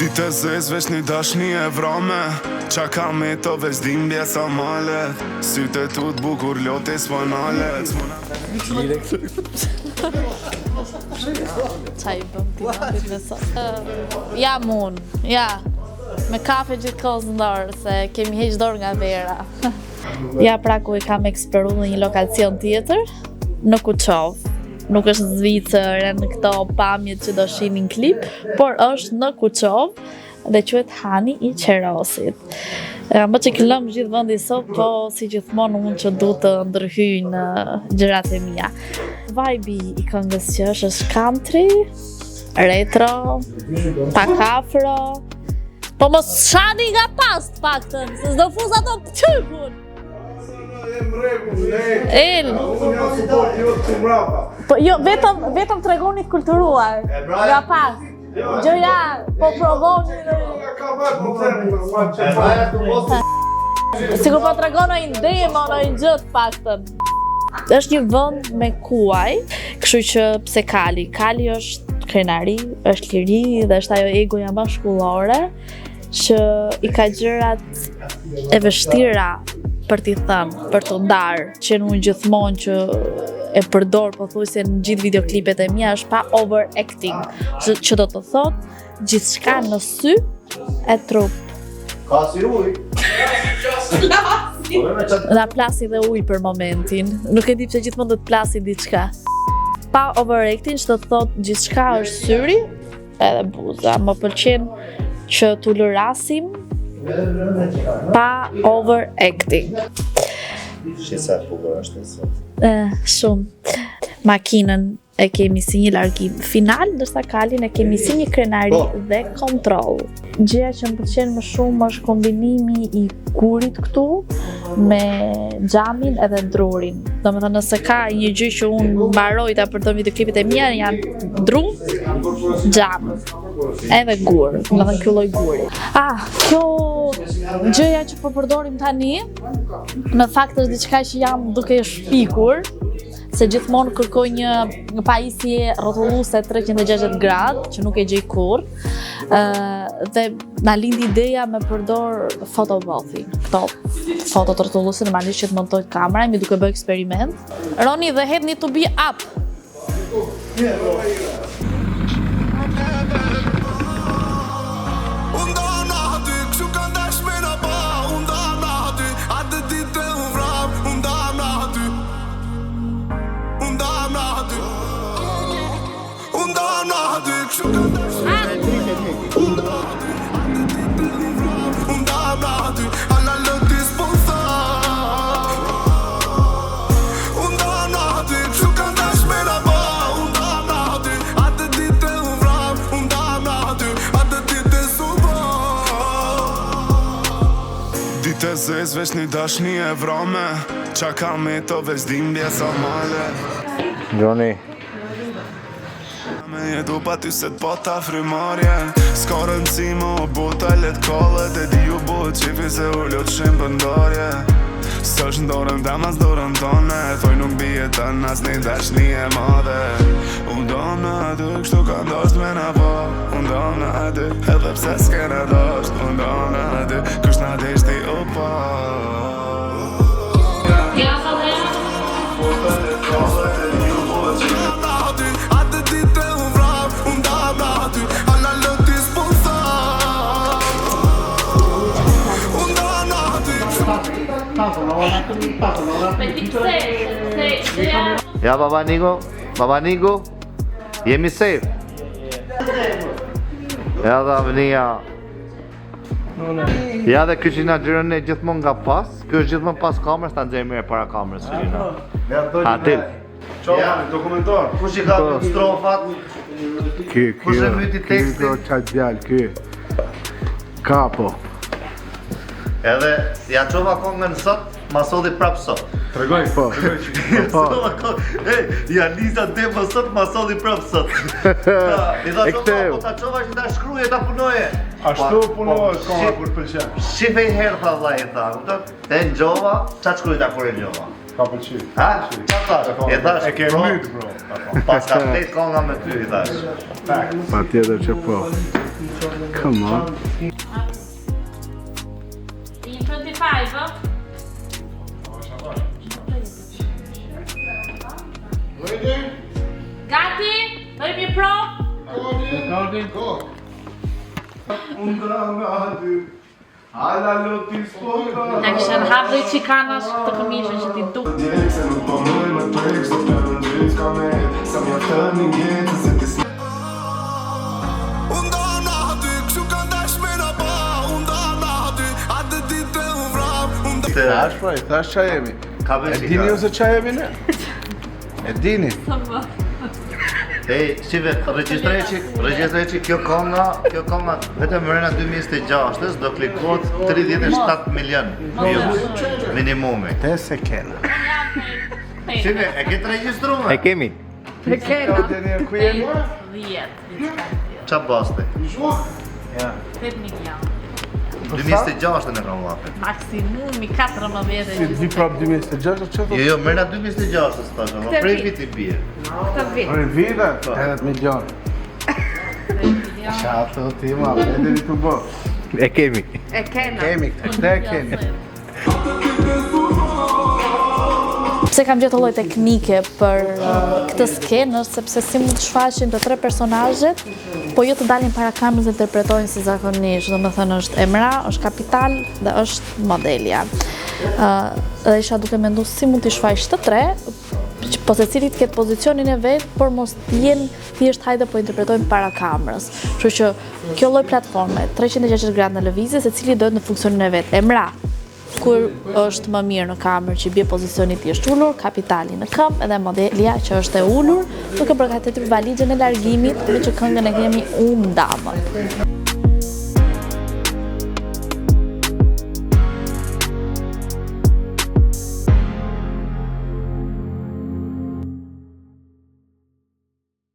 Ditë zez veç një dashni e vrame, qa ka me të veç dhimbje sa malet. Syte tu t'bukur lote s'panalet. Qa i bëm t'i napit me sot? Ja mun, ja. Me kafe gjithë kohës në dorë, se kemi heq dorë nga vera. Ja pra ku i kam eksperu në një lokacion tjetër, në Kuçov. Nuk është në Zvicër, në këto pamjet që do shihni në klip, por është në Kuçov dhe quhet Hani i Qerosit. Më që këllëm gjithë vëndi sot, po si gjithmonë unë që du të ndërhyj në gjërat e mia. Vibe i këngës që është country, retro, pak afro, po mos shani nga pas të paktën, se s'do fuz ato pëtypun. Po jo, vetëm tregoni të kulturuar, nga pas. Gjëja, po provoni. Sigur po tregon një demo, një gjë të paktën. Është një vend me kuaj, kështu që pse Kali? Kali është krenari, është liri dhe është ajo egoja maskullore që i ka gjërat e vështira për t'i thënë, për të ndarë, që në gjithmonë që e përdor pothuajse në gjithë videoklipet e mia është pa overacting, që do të thotë gjithçka në sy e trup. Ka si ujë. Na plasi dhe ujë për momentin. Nuk e di pse gjithmonë do të plasi diçka. Pa overacting, që do të thotë gjithçka është syri edhe buza. Më pëlqen që t'u lërasim pa overacting. Shisa bukur është sot. Shumë. Makinën e kemi si një largim final, ndërsa Kalin e kemi si një krenari dhe kontroll. Gjëja që më pëlqen më shumë është kombinimi i gurit këtu me xhamin edhe drurin. Domethënë nëse ka një gjë që unë mbaroj ta përdor videoklipet e mia janë dru, xham edhe gur, domethënë ky lloj guri. Kjo gjëja që po përdorim tani, në fakt është diçka që jam duke shpikur, se gjithmonë kërkoj një pajisje rrotulluese 360 gradë, që nuk e gjej kurrë, dhe na lindi ideja me përdor photobothin. Këto foto të rrotulluese normalisht që të montoj kamera, mi duke bërë eksperiment. Roni, the head need to be up. Ditë zez veç një dashni e vrame, qa ka me të veç dhimbje sa malet. Gjoni. Me jetu pa ty se t'po ta frimarje, s'ka rëndësi më o bota let kollet, e di ju bot qifi se u lot shem pëndarje. S'është ndorën tam as dorën tone, thoj nuk bije të nas një dashni e madhe. Unë dom në aty, kështu ka ndosht me na po. Unë dom në aty, edhe pse s'kena dosht. Unë dom në aty, kush na deshti u po. Ja, Fadea. Ja, Baba Nigo, jemi safe. Ja dhe avnia. Ja dhe kjo që nga gjyrën e gjithmon nga pas, kjo është gjithmon pas kamerës, ta nxejmë e para kamerës. Atil. Qovani, dokumentar. Kush i ka strofat? Kush e myti tekstin? Kjo qatë djallë, kjo. Kapo. Edhe, ja qova kongën sot, ma sodi prap sot. Tregoj, po. Ja Lisa demo sot, ma sodi prap sot. I tha qova, po ta qova që ta shkruje, ta punoje. Ashtu punohet konga kur pëlqen. Shifej herë tha vllai tha, kupton? Te ngjova, ç'a shkruaj ta kur e ngjova. Ka pëlqy. Ha? Qa thash? E thash, E ke bro, myt, bro. pas ka flet konga me ty, i thash. Pa tjetër që po. Come on. 25, huh? Gati? Bëjmë një provë? Na kisha në hapë dhe i qikanash të këmishën që ti duk. Thash pra, i thash qa jemi. Ka E beqi dini ka. ju se qa jemi ne? E dini? Ej, shive, regjistrej që kjo konga vetëm mërena 2026 do klikohet 37 milion views minimumi. Te se kena. Shive, e ke të regjistrume? kemi. Për kena. Ku jemi? 10. Qa baste? 8 milion. 2026 në kam vape. Maksimumi 14 Si di prap 2026 që thot? Jo, mërena 2026 s'tash, ama Këtë prej vit. viti bie. Këtë vit. Ore vite? 80 milion. Qa të ti ma, e dini të bë. E kemi. E kena. Kemi këtë, këte e kemi. Pse kam gjetë lloj teknike për këtë skenë, është sepse si mund të shfaqin të tre personazhet, po jo të dalin para kamerës dhe interpretojnë si zakonisht, domethënë është Emra, është Kapital dhe është modelja. Dhe isha duke menduar si mund t'i shfaq të tre, që po secili të ketë pozicionin e vet, por mos jenë thjesht hajde po interpretojnë para kamerës. Kështu që kjo lloj platforme, 360 gradë në lëvizje, secili do në funksionin e vet. Emra kur është më mirë në kamerë që bie pozicioni i është ulur, Kapitali në këmbë edhe modelja që është e ulur, duke përgatitur valixhen e largimit me që këngën e kemi ndamën.